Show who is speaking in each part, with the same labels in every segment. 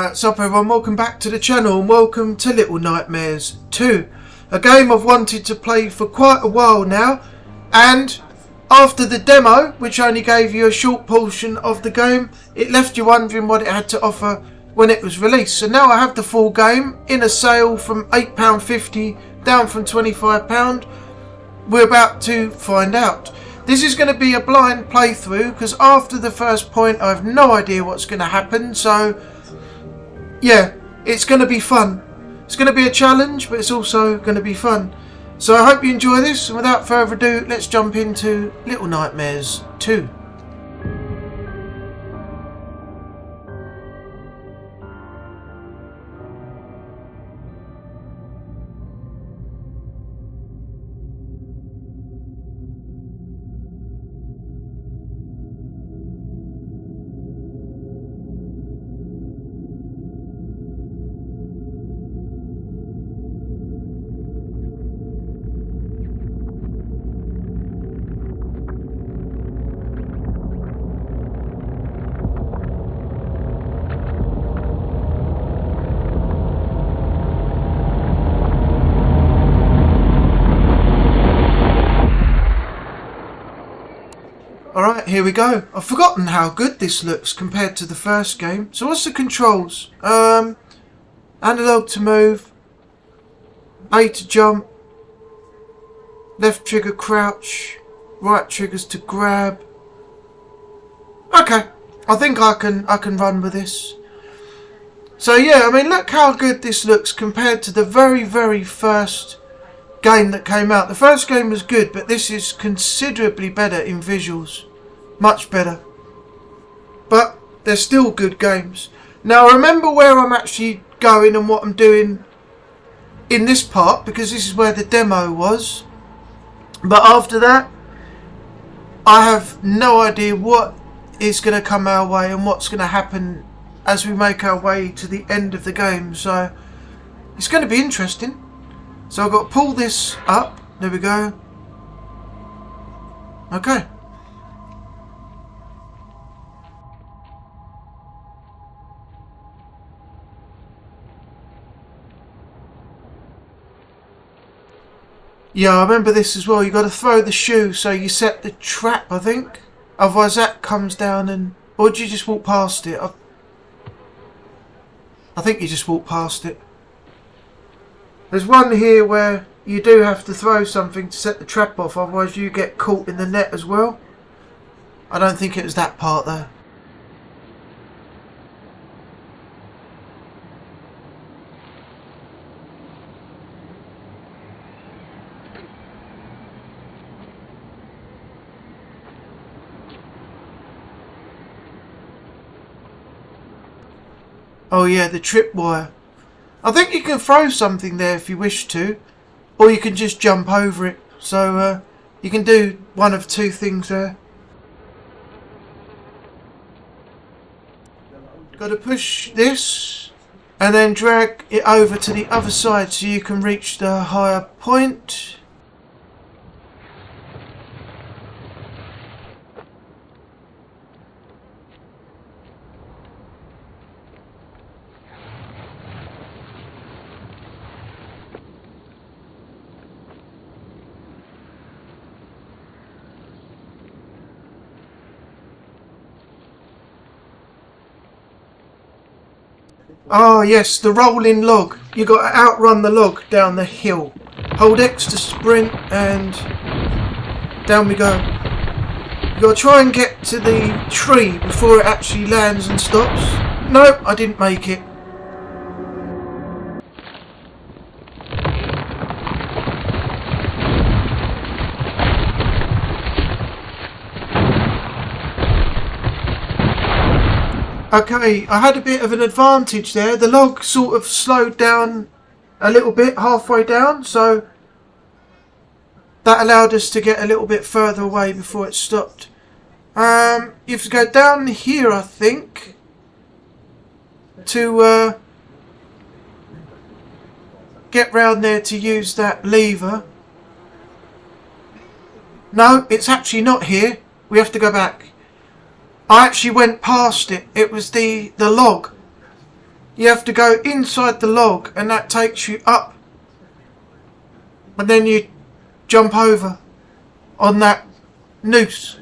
Speaker 1: What's up everyone, welcome back to the channel and welcome to Little Nightmares 2. A game I've wanted to play for quite a while now, and after the demo, which only gave you a short portion of the game, it left you wondering what it had to offer when it was released. So now I have the full game in a sale from £8.50 down from £25. We're about to find out. This is going to be a blind playthrough because after the first point I have no idea what's going to happen, so yeah, it's going to be fun. It's going to be a challenge, but it's also going to be fun. So I hope you enjoy this, and without further ado, let's jump into Little Nightmares 2. Alright, here we go. I've forgotten how good this looks compared to the first game. So what's the controls? Analog to move, A to jump, left trigger crouch, right triggers to grab. Okay, I think I can run with this. So yeah, I mean, look how good this looks compared to the very first game that came out. The first game was good, but this is considerably better in visuals. Much better. But they're still good games. Now remember where I'm actually going and what I'm doing in this part, because this is where the demo was. But after that, I have no idea what is going to come our way and what's going to happen as we make our way to the end of the game. So it's going to be interesting. So I've got to pull this up. There we go. Okay. Yeah, I remember this as well. You got to throw the shoe so you set the trap, I think. Otherwise that comes down and... Or do you just walk past it? I think you just walk past it. There's one here where you do have to throw something to set the trap off, otherwise you get caught in the net as well. I don't think it was that part though. Oh yeah, the tripwire. I think you can throw something there if you wish to, or you can just jump over it. So you can do one of two things there. Got to push this and then drag it over to the other side so you can reach the higher point. Oh yes, the rolling log. You got to outrun the log down the hill. Hold X to sprint and down we go. You got to try and get to the tree before it actually lands and stops. Nope, I didn't make it. Okay, I had a bit of an advantage there. The log sort of slowed down a little bit halfway down, so that allowed us to get a little bit further away before it stopped. You have to go down here, I think, to get round there to use that lever. No, it's actually not here. We have to go back. I actually went past it. It was the log. you have to go inside the log, and that takes you up, and then you jump over on that noose.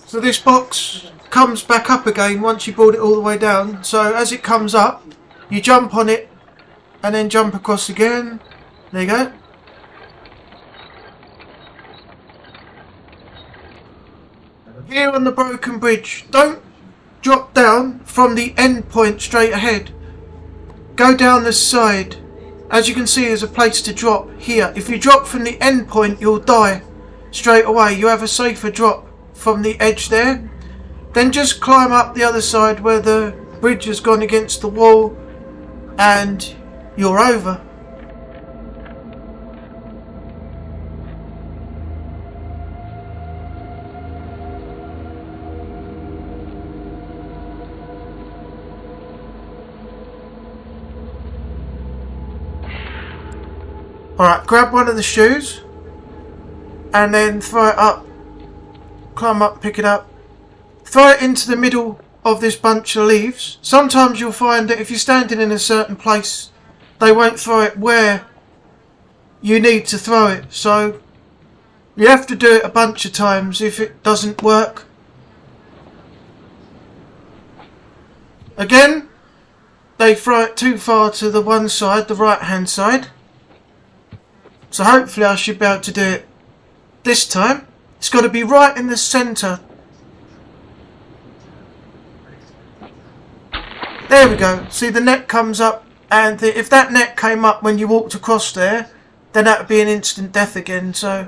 Speaker 1: So this box comes back up again once you brought it all the way down. So as it comes up, you jump on it and then jump across again. There you go. Here on the broken bridge, don't drop down from the end point straight ahead. Go down the side. As you can see, there's a place to drop here. If you drop from the end point, you'll die straight away. You have a safer drop from the edge there. Then just climb up the other side where the bridge has gone against the wall, and you're over. Alright, grab one of the shoes and then throw it up. Climb up, pick it up. Throw it into the middle of this bunch of leaves. Sometimes you'll find that if you're standing in a certain place, they won't throw it where you need to throw it. So you have to do it a bunch of times if it doesn't work. Again, they throw it too far to the one side, the right hand side. So hopefully I should be able to do it this time. It's got to be right in the centre. There we go. See, the net comes up, and if that net came up when you walked across there, then that would be an instant death again. So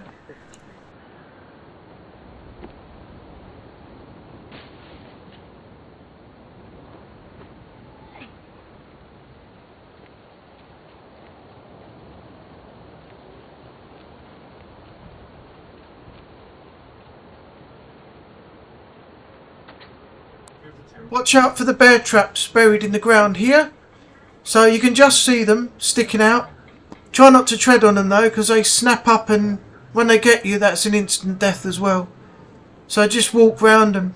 Speaker 1: watch out for the bear traps buried in the ground here. So you can just see them sticking out. Try not to tread on them though, because they snap up, and when they get you, that's an instant death as well. So just walk round them.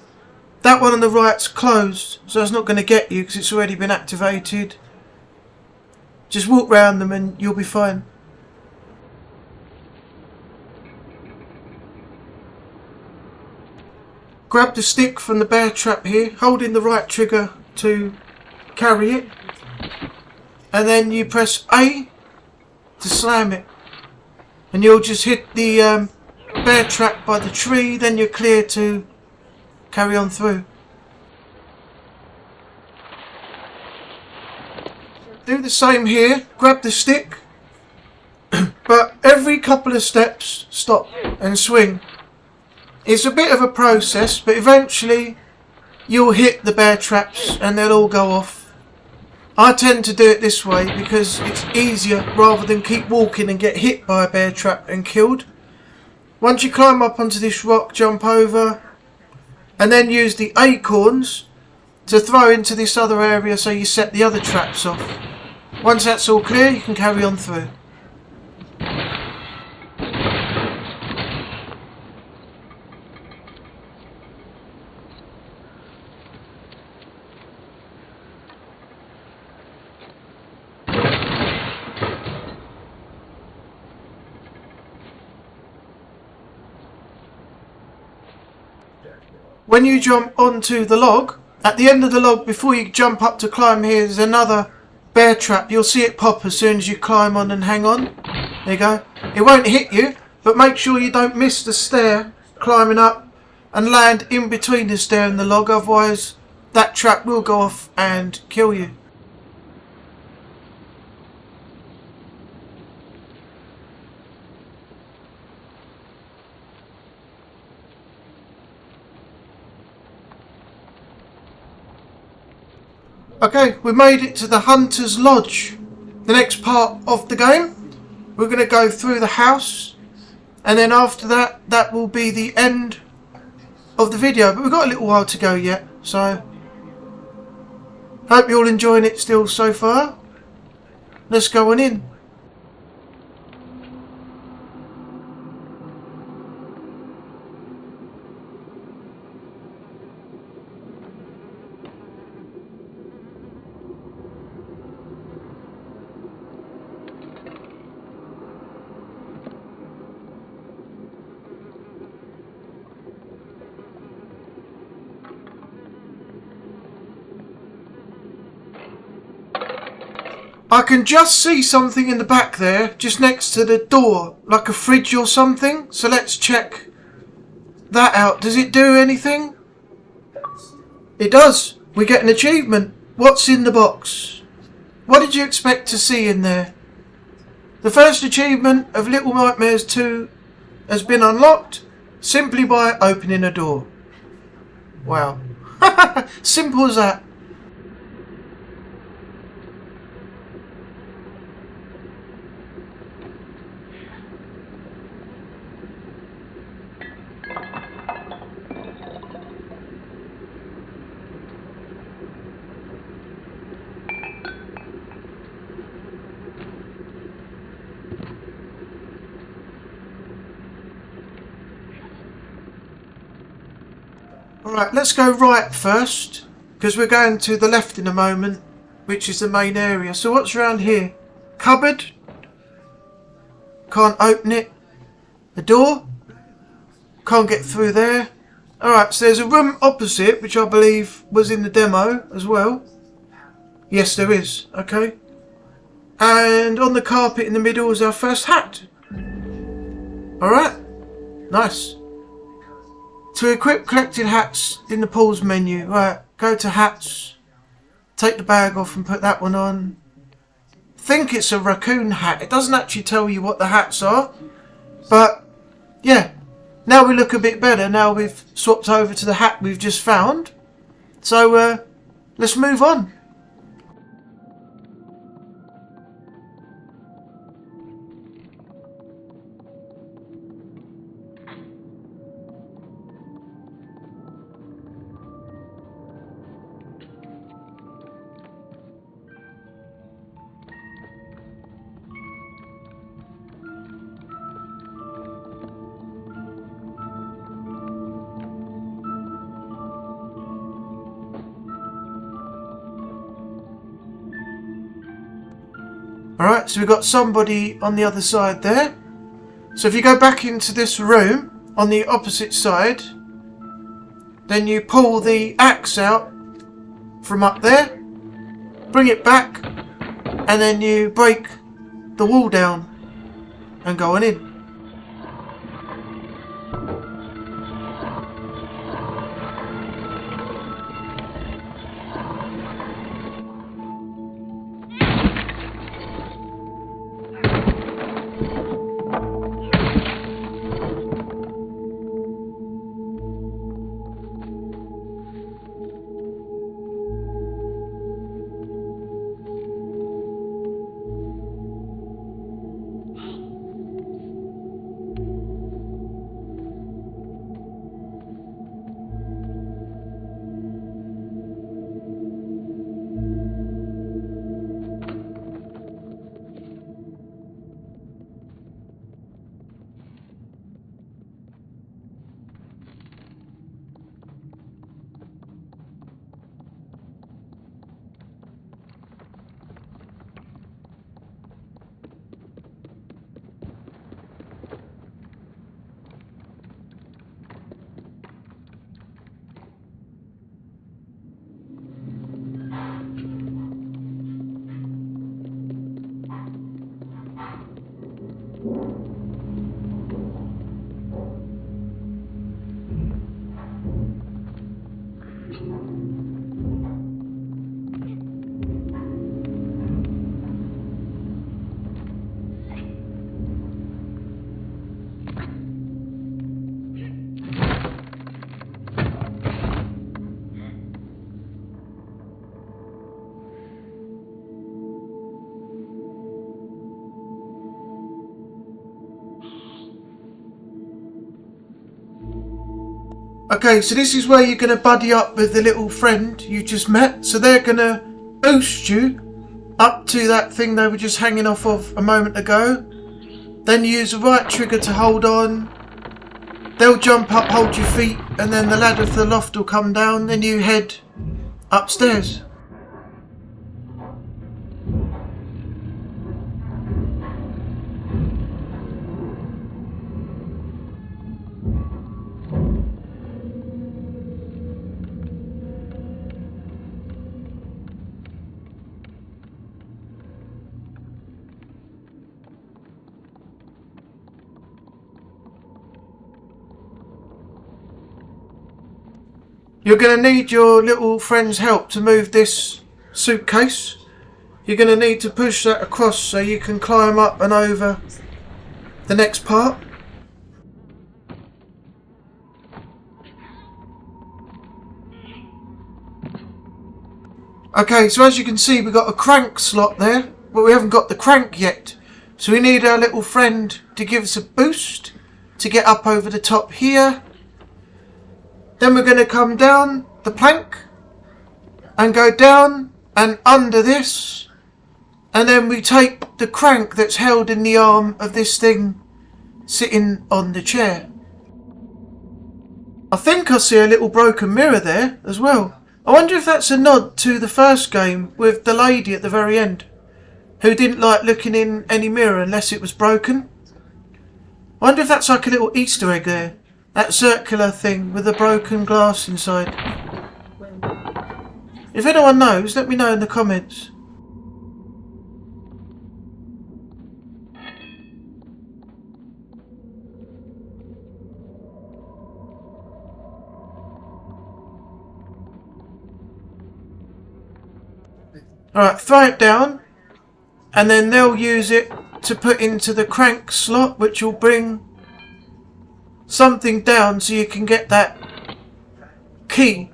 Speaker 1: That one on the right's closed, so it's not going to get you because it's already been activated. Just walk round them and you'll be fine. Grab the stick from the bear trap here, holding the right trigger to carry it, and then you press A to slam it, and you'll just hit the bear trap by the tree, then you're clear to carry on through. Do the same here, grab the stick, but every couple of steps stop and swing. It's a bit of a process, but eventually you'll hit the bear traps and they'll all go off. I tend to do it this way because it's easier rather than keep walking and get hit by a bear trap and killed. Once you climb up onto this rock, jump over, and then use the acorns to throw into this other area so you set the other traps off. Once that's all clear, you can carry on through. When you jump onto the log, at the end of the log, before you jump up to climb here, there's another bear trap. You'll see it pop as soon as you climb on and hang on. There you go. It won't hit you, but make sure you don't miss the stair climbing up and land in between the stair and the log, otherwise that trap will go off and kill you. Okay, we made it to the Hunter's Lodge. The next part of the game, we're going to go through the house, and then after that, that will be the end of the video. But we've got a little while to go yet, so Hope you're all enjoying it still so far. Let's go on in. I can just see something in the back there, just next to the door, like a fridge or something. So let's check that out. Does it do anything? It does. We get an achievement. What's in the box? What did you expect to see in there? The first achievement of Little Nightmares 2 has been unlocked simply by opening a door. Wow. Simple as that. Alright, let's go right first, because we're going to the left in a moment, which is the main area. So what's around here? Cupboard? Can't open it. A door? Can't get through there. Alright, so there's a room opposite, which I believe was in the demo as well. Yes, there is. Okay. And on the carpet in the middle is our first hat. Alright. Nice. To equip collected hats in the pause menu. Right, go to hats. Take the bag off and put that one on. Think it's a raccoon hat. It doesn't actually tell you what the hats are. But, yeah. Now we look a bit better. Now we've swapped over to the hat we've just found. So, let's move on. Alright, so we've got somebody on the other side there. So if you go back into this room, on the opposite side, then you pull the axe out from up there, bring it back, and then you break the wall down and go on in. Okay, so this is where you're going to buddy up with the little friend you just met. So they're going to boost you up to that thing they were just hanging off of a moment ago. Then you use the right trigger to hold on. They'll jump up, hold your feet, and then the ladder for the loft will come down. Then you head upstairs. You're going to need your little friend's help to move this suitcase. You're going to need to push that across so you can climb up and over the next part. Okay, so as you can see, we've got a crank slot there, but we haven't got the crank yet. So we need our little friend to give us a boost to get up over the top here. Then we're going to come down the plank and go down and under this, and then we take the crank that's held in the arm of this thing sitting on the chair. I think I see a little broken mirror there as well. I wonder if that's a nod to the first game with the lady at the very end who didn't like looking in any mirror unless it was broken. I wonder if that's like a little Easter egg there. That circular thing with the broken glass inside. If anyone knows, let me know in the comments. Alright, throw it down, and then they'll use it to put into the crank slot, which will bring something down so you can get that key.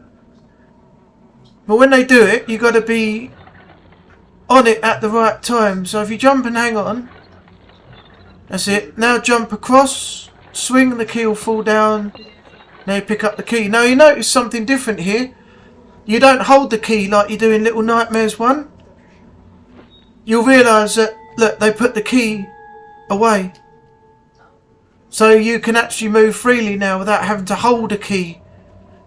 Speaker 1: But when they do it, you've got to be on it at the right time. So if you jump and hang on, that's it. Now jump across, swing, and the key will fall down. Now you pick up the key. Now you notice something different here. You don't hold the key like you do in Little Nightmares 1. You'll realise that, look, they put the key away. So you can actually move freely now without having to hold a key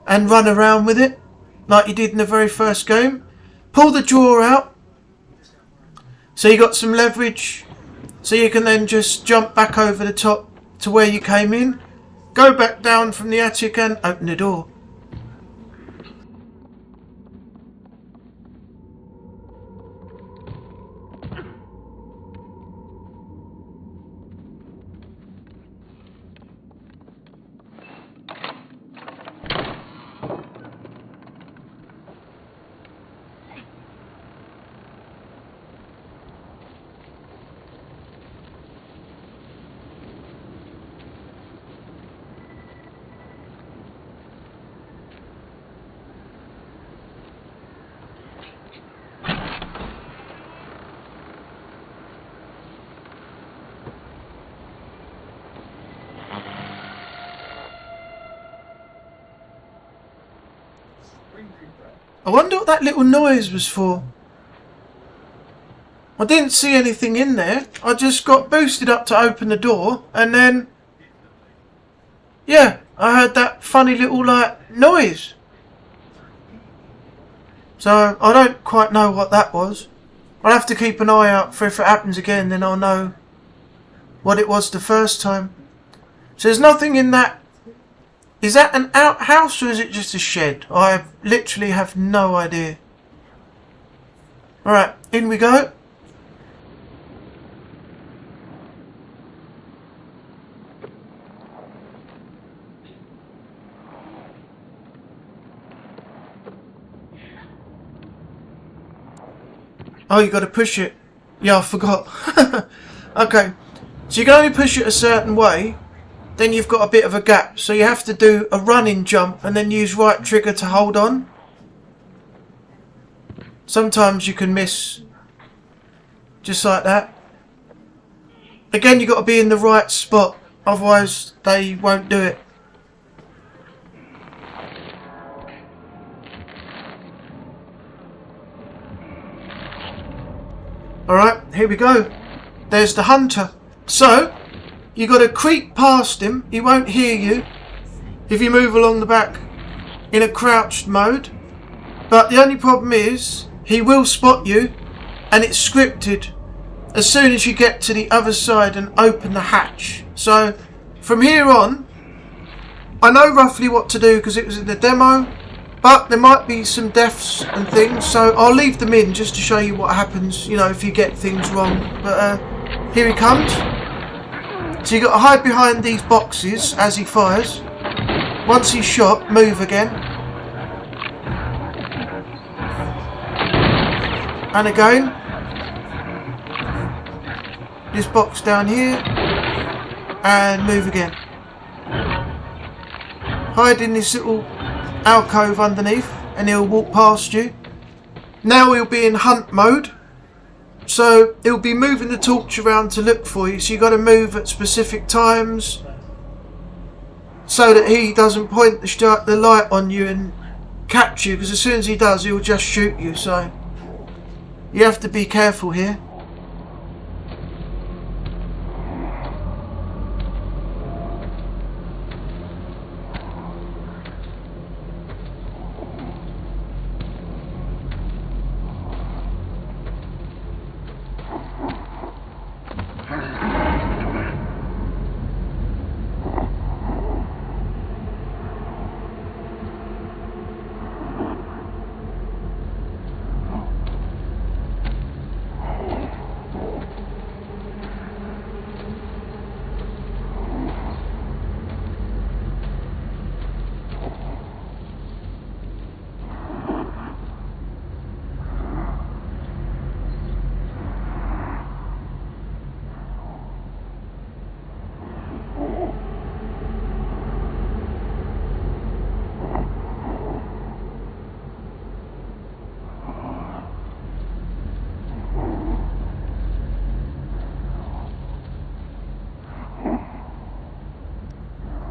Speaker 1: and run around with it like you did in the very first game. Pull the drawer out so you got some leverage, so you can then just jump back over the top to where you came in, go back down from the attic and open the door. I wonder what that little noise was for. I didn't see anything in there. I just got boosted up to open the door, and then, yeah, I heard that funny little noise. So I don't quite know what that was. I'll have to keep an eye out for if it happens again, then I'll know what it was the first time. So there's nothing in that. Is that an outhouse or is it just a shed? I literally have no idea. Alright, in we go. Oh, you got to push it. Yeah, I forgot. Okay, so you can only push it a certain way. Then you've got a bit of a gap, so you have to do a running jump and then use right trigger to hold on. Sometimes you can miss, just like that. Again, you've got to be in the right spot, otherwise they won't do it. Alright, here we go. There's the hunter. So, you got to creep past him. He won't hear you if you move along the back in a crouched mode. But the only problem is, he will spot you, and it's scripted as soon as you get to the other side and open the hatch. So, from here on, I know roughly what to do because it was in the demo, but there might be some deaths and things, so I'll leave them in just to show you what happens, you know, if you get things wrong. But here he comes. So you got to hide behind these boxes as he fires. Once he's shot, move again. And again. This box down here. And move again. Hide in this little alcove underneath and he'll walk past you. Now he'll be in hunt mode. So he'll be moving the torch around to look for you. So you've got to move at specific times so that he doesn't point the light on you and catch you. Because as soon as he does, he'll just shoot you. So you have to be careful here.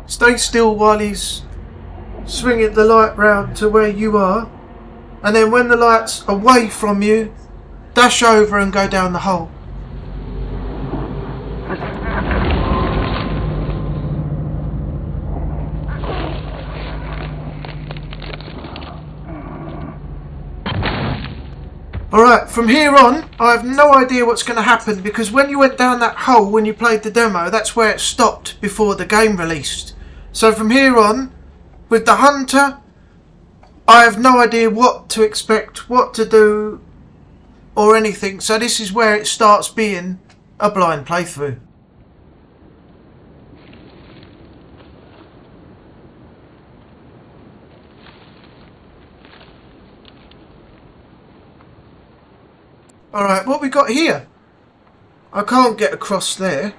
Speaker 1: Stay still while he's swinging the light round to where you are, and then when the light's away from you, dash over and go down the hole. Alright, from here on, I have no idea what's going to happen because when you went down that hole when you played the demo, that's where it stopped before the game released. So from here on, with the hunter, I have no idea what to expect, what to do, or anything. So this is where it starts being a blind playthrough. Alright, what we got here? I can't get across there.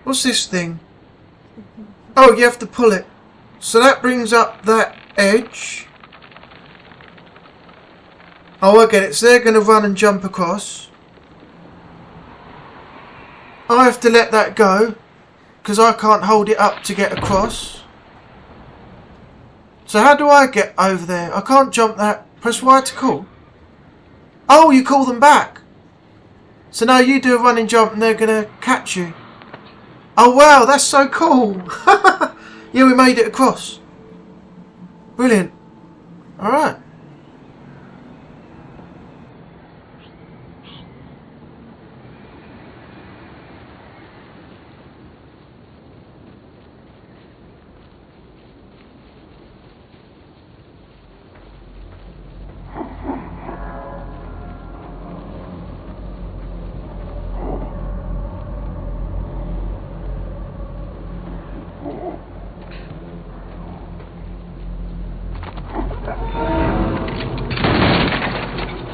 Speaker 1: What's this thing? Oh, you have to pull it. So that brings up that edge. Oh, I get it. So they're going to run and jump across. I have to let that go because I can't hold it up to get across. So how do I get over there? I can't jump that. Press Y to call. Oh, you call them back. So now you do a running jump and they're going to catch you. Oh wow, that's so cool. Yeah, we made it across. Brilliant. Alright.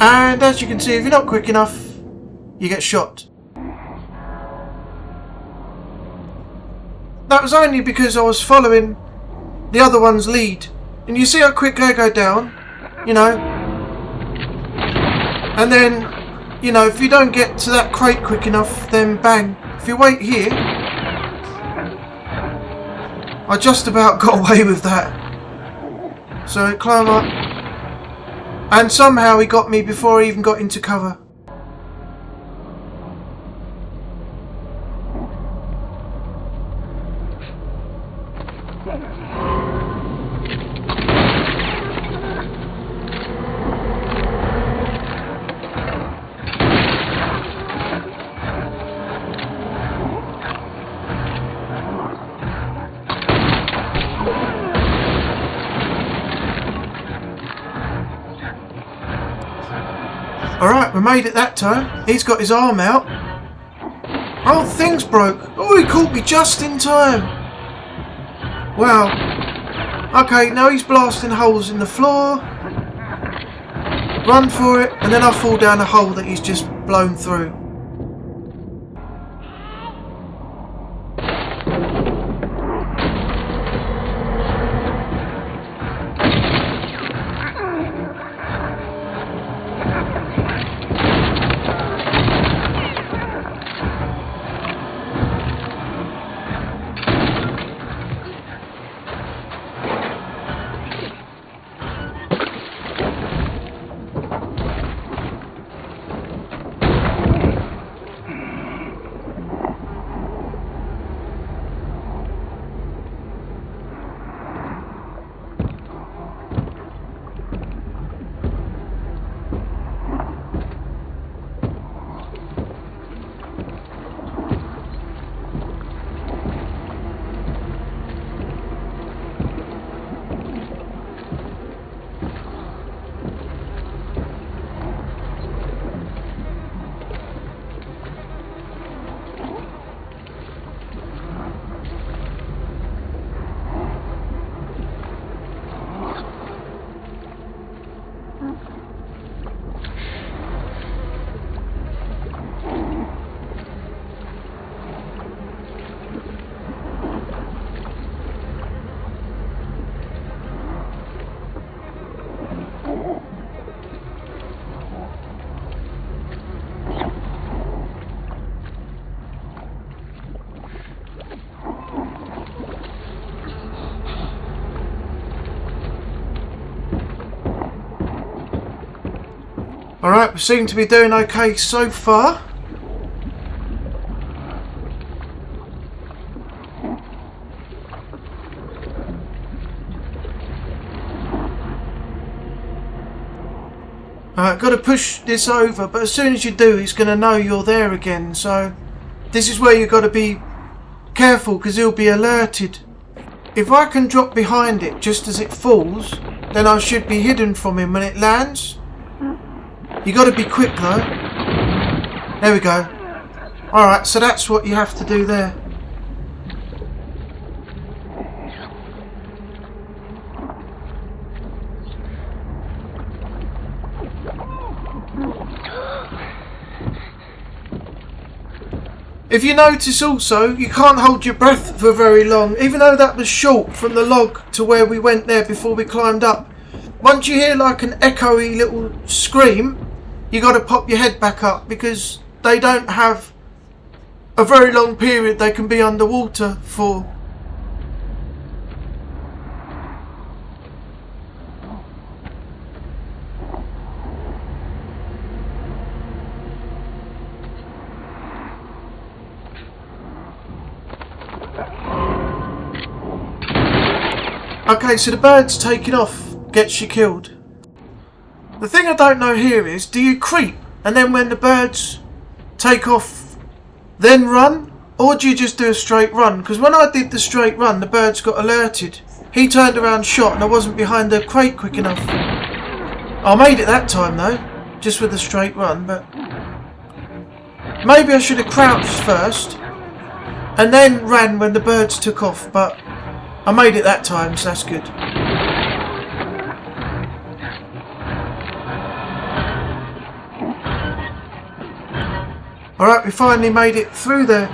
Speaker 1: And as you can see, if you're not quick enough, you get shot. That was only because I was following the other one's lead. And you see how quick they go down, you know. And then, you know, if you don't get to that crate quick enough, then bang. If you wait here, I just about got away with that. So I climb up. And somehow he got me before I even got into cover. Alright, we made it that time. He's got his arm out. Oh, the thing's broke. Oh, he caught me just in time. Wow. Okay, now he's blasting holes in the floor. Run for it, and then I fall down a hole that he's just blown through. Alright, we seem to be doing okay so far. Alright, got to push this over, but as soon as you do, he's going to know you're there again. So, this is where you've got to be careful, because he'll be alerted. If I can drop behind it just as it falls, then I should be hidden from him when it lands. You got to be quick though. There we go. Alright, so that's what you have to do there. If you notice also, you can't hold your breath for very long, even though that was short from the log to where we went there before we climbed up. Once you hear like an echoey little scream, you got to pop your head back up, because they don't have a very long period they can be underwater for. Okay, so the bird's taking off, gets you killed. The thing I don't know here is, do you creep and then when the birds take off then run, or do you just do a straight run? Because when I did the straight run, the birds got alerted. He turned around, shot, and I wasn't behind the crate quick enough. I made it that time though, just with a straight run, but maybe I should have crouched first and then ran when the birds took off, but I made it that time, so that's good. Alright, we finally made it through there.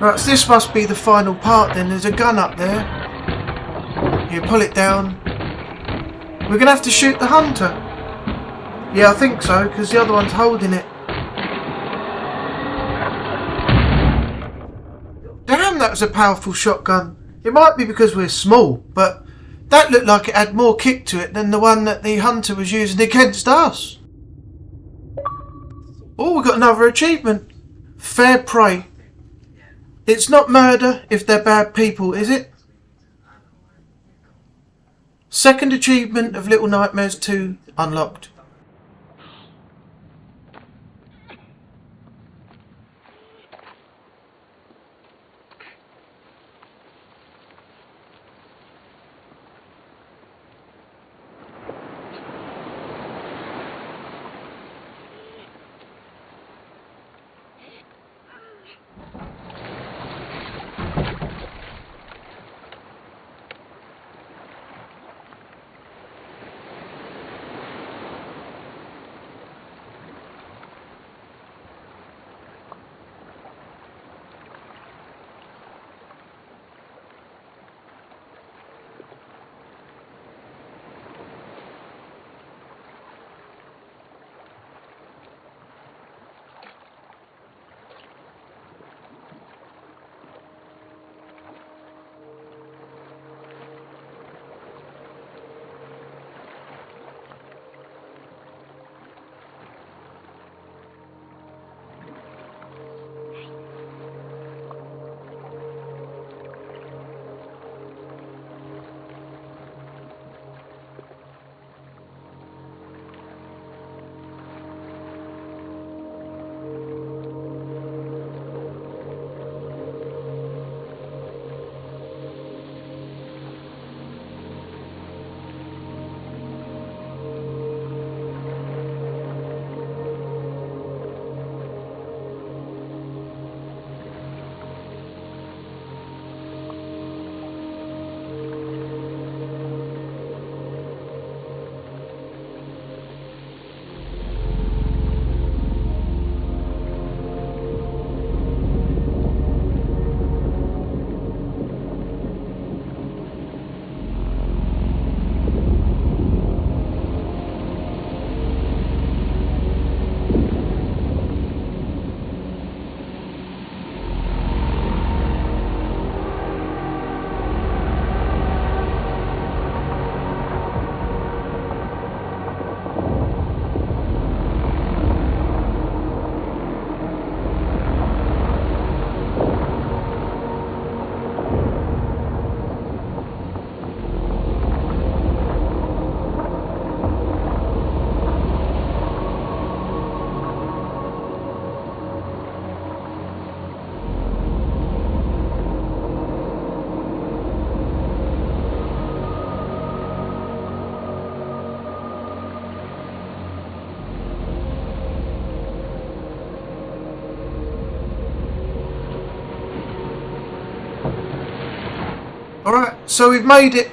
Speaker 1: Right, so this must be the final part then. There's a gun up there. Here, pull it down. We're going to have to shoot the hunter. Yeah, I think so, because the other one's holding it. Damn, that was a powerful shotgun. It might be because we're small, but that looked like it had more kick to it than the one that the hunter was using against us. Oh, we got another achievement. Fair prey. It's not murder if they're bad people, is it? Second achievement of Little Nightmares 2 unlocked. So we've made it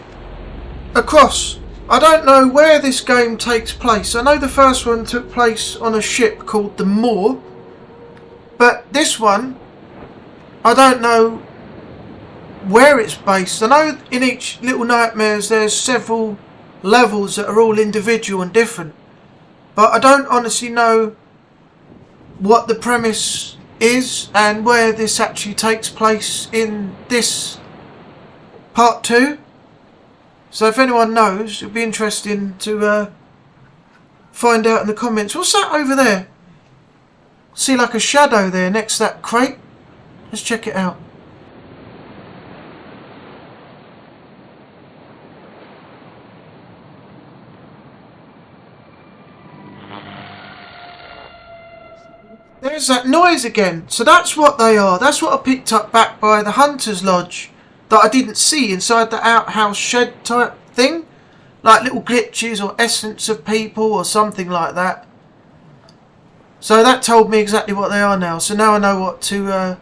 Speaker 1: across. I don't know where this game takes place. I know the first one took place on a ship called the Moor, but this one, I don't know where it's based. I know in each Little Nightmares there's several levels that are all individual and different, but I don't honestly know what the premise is and where this actually takes place in this part 2. So if anyone knows, it'd be interesting to find out in the comments. What's that over there? See like a shadow there next to that crate. Let's check it out. There's that noise again. So that's what they are. That's what I picked up back by the Hunter's Lodge that I didn't see inside the outhouse shed type thing. Like little glitches or essence of people or something like that. So that told me exactly what they are now. So now I know what to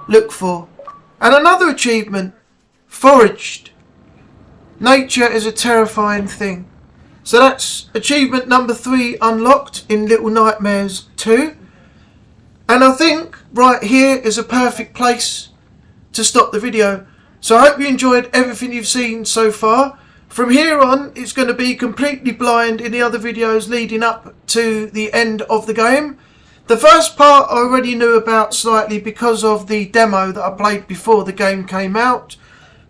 Speaker 1: look for. And another achievement. Foraged. Nature is a terrifying thing. So that's achievement number 3 unlocked in Little Nightmares 2. And I think right here is a perfect place to stop the video. So I hope you enjoyed everything you've seen so far. From here on, it's going to be completely blind in the other videos leading up to the end of the game. The first part I already knew about slightly because of the demo that I played before the game came out.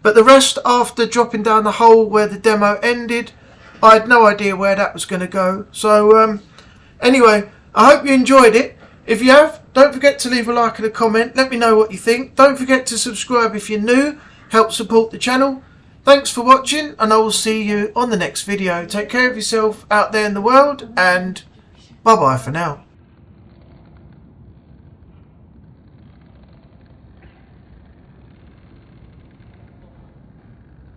Speaker 1: But the rest, after dropping down the hole where the demo ended, I had no idea where that was going to go. So anyway, I hope you enjoyed it. If you have, don't forget to leave a like and a comment. Let me know what you think. Don't forget to subscribe if you're new. Help support the channel. Thanks for watching, and I will see you on the next video. Take care of yourself out there in the world, and bye bye for now.